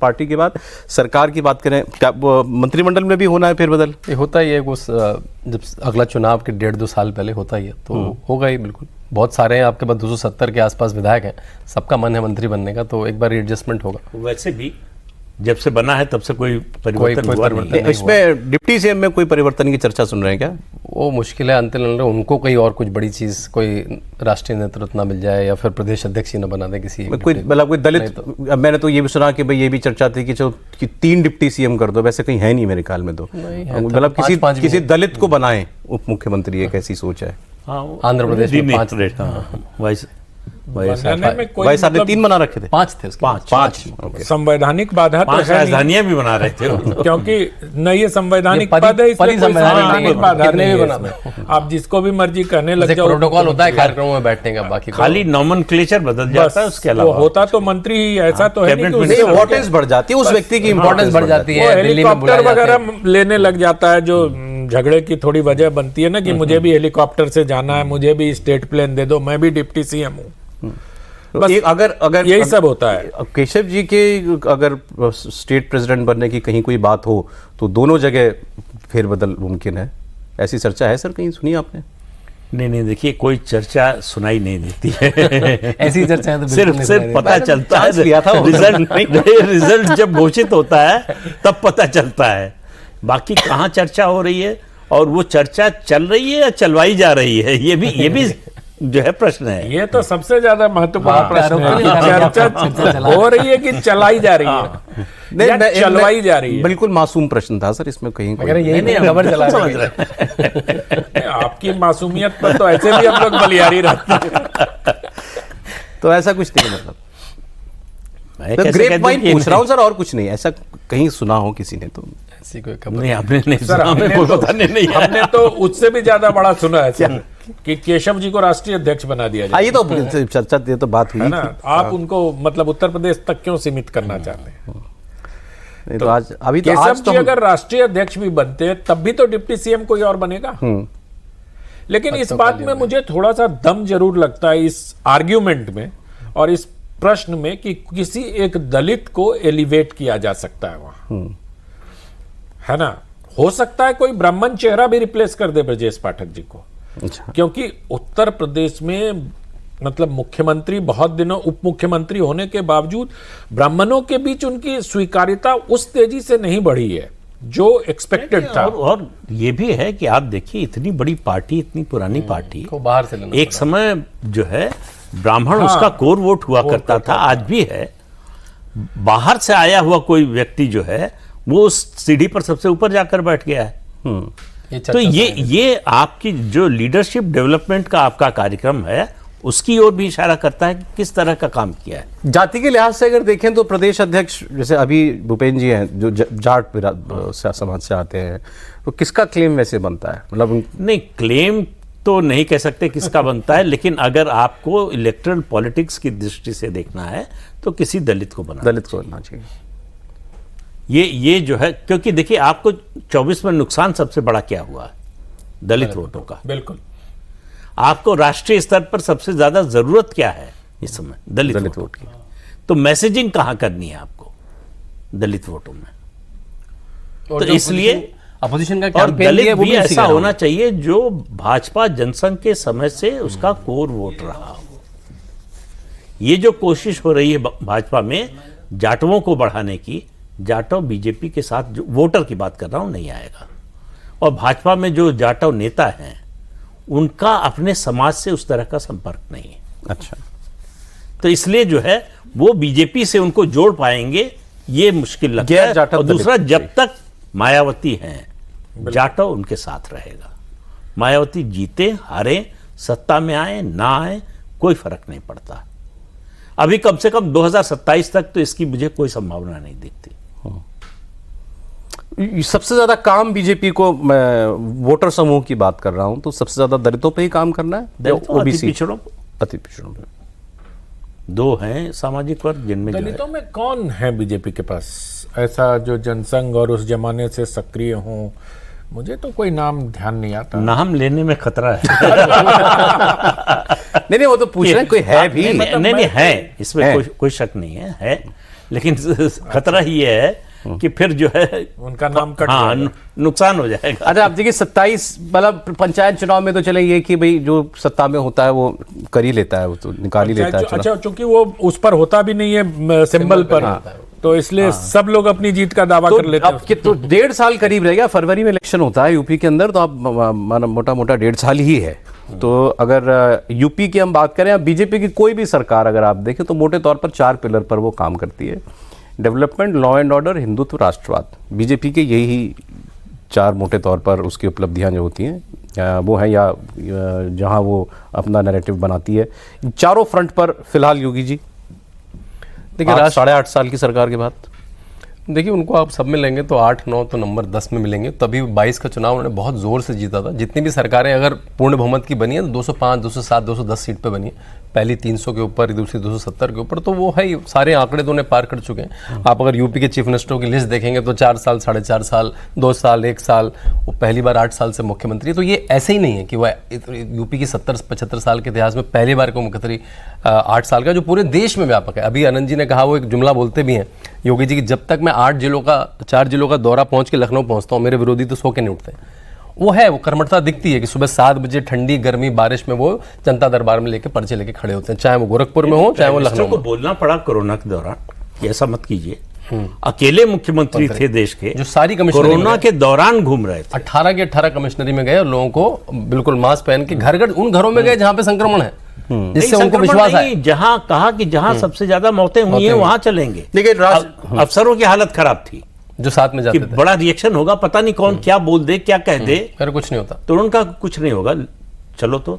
Party के बाद सरकार की बात करें, क्या मंत्रिमंडल में भी होना है फेरबदल? ये होता ही है, उस जब अगला चुनाव के 1.5-2 साल पहले होता ही है, तो होगा ही बिल्कुल। बहुत सारे हैं आपके पास, 270 के आसपास विधायक हैं, सबका मन है मंत्री बनने का, तो एक बार एडजस्टमेंट होगा। वैसे भी जब से बना है तब से कोई परिवर्तन हुआ नहीं। इसमें डिप्टी सीएम में कोई परिवर्तन की चर्चा सुन रहे हैं क्या? वो मुश्किल है, अंतिम उनको कहीं और कुछ बड़ी चीज, कोई राष्ट्रीय नेतृत्व ना मिल जाए या फिर प्रदेश अध्यक्ष ही ना बना दे किसी कोई, मतलब कोई दलित। मैंने तो ये भी सुना कि भाई ये भी चर्चा थी कि 3 डिप्टी सीएम कर दो, वैसे कहीं है नहीं मेरे ख्याल में, तो मतलब किसी दलित को बनाए उप मुख्यमंत्री, एक ऐसी सोच है। आंध्र प्रदेश में 5 भाई साहब ने 3 बना रखे थे, 5 थे, 5 संवैधानिक बाधा तो 5 राजधानियां भी बना रहे थे क्योंकि न ये संवैधानिक पद है, इसमें कोई संवैधानिक बाधा नहीं है। आप जिसको भी मर्जी करने लग जाओ, प्रोटोकॉल होता है कार्यक्रमों में बैठने का, बाकी खाली नॉमेनक्लेचर बदल जाता है, उसके अलावा होता तो मंत्री ही, ऐसा तो है नहीं कि इम्पोर्टेंस बढ़ जाती है, उस व्यक्ति की इम्पोर्टेंस बढ़ जाती है, हेलीकॉप्टर वगैरह लेने लग जाता है, जो झगड़े की थोड़ी वजह बनती है ना कि मुझे भी हेलीकॉप्टर से जाना है, मुझे भी स्टेट प्लेन दे दो, मैं भी डिप्टी सीएम हूँ। बस अगर यही सब होता है। केशव जी के अगर स्टेट प्रेसिडेंट बनने की कहीं कोई बात हो तो दोनों जगह फेरबदल मुमकिन है, ऐसी चर्चा है सर, कहीं सुनी आपने? नहीं, देखिए कोई चर्चा सुनाई नहीं देती है ऐसी चर्चा है तो सिर्फ पता चलता है, रिजल्ट जब घोषित होता है तब पता चलता है, बाकी कहाँ चर्चा हो रही है और वो चर्चा चल रही है या चलवाई जा रही है, ये भी जो है प्रश्न है। ये तो सबसे ज्यादा महत्वपूर्ण प्रश्न है कि चर्चा हो रही है कि चलाई जा रही है, चलवाई जा रही है। बिल्कुल मासूम प्रश्न था सर, इसमें कहीं यही नहीं खबर चला समझ रहे आपकी मासूमियत पर तो ऐसे भी हम लोग बलियारी रहते हैं, तो ऐसा कुछ नहीं, मतलब ग्रेप वाइन पूछ रहा हूँ सर, और कुछ नहीं, ऐसा कहीं सुना हो किसी ने? तो ऐसी कोई खबर नहीं, आपने नहीं सर, हमने तो उससे भी ज्यादा बड़ा सुना है सर कि केशव जी को राष्ट्रीय अध्यक्ष बना दिया जाए। ये तो चर्चा, ये तो बात हुई है ना, आप उनको मतलब उत्तर प्रदेश तक क्यों सीमित करना चाहते हैं? नहीं तो आज अभी तो केशव जी अगर राष्ट्रीय अध्यक्ष भी बनते हैं तब भी तो डिप्टी सीएम कोई और बनेगा। लेकिन इस बात में मुझे थोड़ा सा दम जरूर लगता है इस आर्ग्यूमेंट में और इस प्रश्न में कि किसी एक दलित को एलिवेट किया जा सकता है वहां, है ना। हो सकता है कोई ब्राह्मण चेहरा भी रिप्लेस कर दे ब्रजेश पाठक जी को। अच्छा। क्योंकि उत्तर प्रदेश में मतलब मुख्यमंत्री बहुत दिनों उप मुख्यमंत्री होने के बावजूद ब्राह्मणों के बीच उनकी स्वीकार्यता उस तेजी से नहीं बढ़ी है जो एक्सपेक्टेड था। और ये भी है कि आप देखिए, इतनी बड़ी पार्टी, इतनी पुरानी पार्टी को बाहर से लेना एक समय जो है ब्राह्मण उसका कोर वोट हुआ करता था, आज भी है। बाहर से आया हुआ कोई व्यक्ति जो है वो उस सीढ़ी पर सबसे ऊपर जाकर बैठ गया है। तो ये आपकी जो लीडरशिप डेवलपमेंट का आपका कार्यक्रम है उसकी ओर भी इशारा करता है कि किस तरह का काम किया है। जाति के लिहाज से अगर देखें तो प्रदेश अध्यक्ष जैसे अभी भूपेंद्र जी हैं जो जाट समाज से आते हैं, तो किसका क्लेम वैसे बनता है? मतलब नहीं, क्लेम तो नहीं कह सकते किसका बनता है, लेकिन अगर आपको इलेक्टरल पॉलिटिक्स की दृष्टि से देखना है तो किसी दलित को बनना चाहिए। ये जो है, क्योंकि देखिए आपको 24 में नुकसान सबसे बड़ा क्या हुआ है? दलित वोटों का। बिल्कुल। आपको राष्ट्रीय स्तर पर सबसे ज्यादा जरूरत क्या है इस समय? दलित वोट की। तो मैसेजिंग कहां करनी है आपको? दलित वोटों में। तो इसलिए अपोजिशन का और दलित भी ऐसा होना चाहिए जो भाजपा जनसंघ के समय से उसका कोर वोट रहा हो। ये जो कोशिश हो रही है भाजपा में जाटवों को बढ़ाने की, जाटव बीजेपी के साथ, जो वोटर की बात कर रहा हूं, नहीं आएगा। और भाजपा में जो जाटव नेता हैं उनका अपने समाज से उस तरह का संपर्क नहीं है। अच्छा। तो इसलिए जो है वो बीजेपी से उनको जोड़ पाएंगे ये मुश्किल लगता है। और दूसरा, जब तक मायावती हैं जाटव उनके साथ रहेगा। मायावती जीते हारे, सत्ता में आए ना आए, कोई फर्क नहीं पड़ता। अभी कम से कम 2027 तक तो इसकी मुझे कोई संभावना नहीं दिखती। सबसे ज्यादा काम बीजेपी को, मैं वोटर समूह की बात कर रहा हूं, तो सबसे ज्यादा दलितों पे ही काम करना है, ओबीसी पिछड़ों पे। दो हैं सामाजिक वर्ग जिनमें दलितों में कौन है बीजेपी के पास ऐसा जो जनसंघ और उस जमाने से सक्रिय हो? मुझे तो कोई नाम ध्यान नहीं आता। नाम लेने में खतरा है। नहीं, वो तो पूछ रहे हैं कोई है भी। नहीं है, इसमें कोई शक नहीं है। लेकिन खतरा ये है कि फिर जो है उनका नाम कट हाँ जाएगा। नुकसान हो जाएगा। अच्छा, अब देखिए 27 मतलब पंचायत चुनाव में तो चले ये कि भाई जो सत्ता में होता है वो कर ही लेता है, वो तो निकाल ही लेता है चुनाव। अच्छा, चूंकि वो उस पर होता भी नहीं है सिंबल पर, तो इसलिए सब लोग अपनी जीत का दावा कर लेते हैं। अब कि तो 1.5 साल करीब रहेगा, फरवरी में इलेक्शन होता है यूपी के अंदर, तो अब मोटा मोटा 1.5 साल ही है। तो अगर यूपी की हम बात करें, बीजेपी की कोई भी सरकार अगर आप देखें तो मोटे तौर पर 4 पिलर पर वो काम करती है: development, law and order, Hindutva, राष्ट्रवाद। बीजेपी के यही 4 मोटे तौर पर उसकी उपलब्धियां जो होती हैं वो है, या जहां वो अपना नैरेटिव बनाती है। चारों फ्रंट पर फिलहाल योगी जी देखिए 8.5 साल की सरकार के बाद देखिए उनको आप सब में लेंगे तो 8-9 तो नंबर 10 में मिलेंगे। तभी 22 का चुनाव उन्होंने बहुत जोर से जीता था। जितनी भी सरकारें अगर पूर्ण बहुमत की बनी है तो 205, 207, 210 सीट पे बनी है। पहली 300 के ऊपर, दूसरी 270 के ऊपर, तो वो है ही, सारे आंकड़े तो उन्हें पार कर चुके हैं। आप अगर यूपी के चीफ मिनिस्टरों की लिस्ट देखेंगे तो 4 साल, 4.5 साल, 2 साल, 1 साल, वो पहली बार 8 साल से मुख्यमंत्री। तो ये ऐसे ही नहीं है कि वह यूपी की 70-75 साल के इतिहास में पहली बार को मुख्यमंत्री 8 साल का, जो पूरे देश में व्यापक है। अभी आनंद जी ने कहा, वो एक जुमला बोलते भी हैं योगी जी की, जब तक मैं 4 जिलों का दौरा पहुंच के लखनऊ पहुंचता हूं, मेरे विरोधी तो सो के नहीं उठते। वो है, वो कर्मठता दिखती है कि सुबह 7 बजे ठंडी गर्मी बारिश में वो जनता दरबार में लेके पर्चे लेके खड़े होते हैं, चाहे वो गोरखपुर में हो चाहे वो लखनऊ को बोलना पड़ा कोरोना के दौरान, ऐसा मत कीजिए। अकेले मुख्यमंत्री थे देश के जो सारी कमिश्नरी कोरोना के दौरान घूम रहे थे। 18 के 18 कमिश्नरी में गए और लोगों को बिल्कुल मास्क पहन के घर घर उन घरों में गए जहां पे संक्रमण है, जिससे उनको विश्वास है। जहां कहा कि जहां सबसे ज्यादा मौतें हुई हैं वहां चलेंगे। देखिए अफसरों की हालत खराब थी जो साथ में जाते कि थे, बड़ा रिएक्शन होगा, पता नहीं कौन क्या बोल दे, क्या कह दे, फिर कुछ नहीं होता। तो उनका कुछ नहीं होगा, चलो तो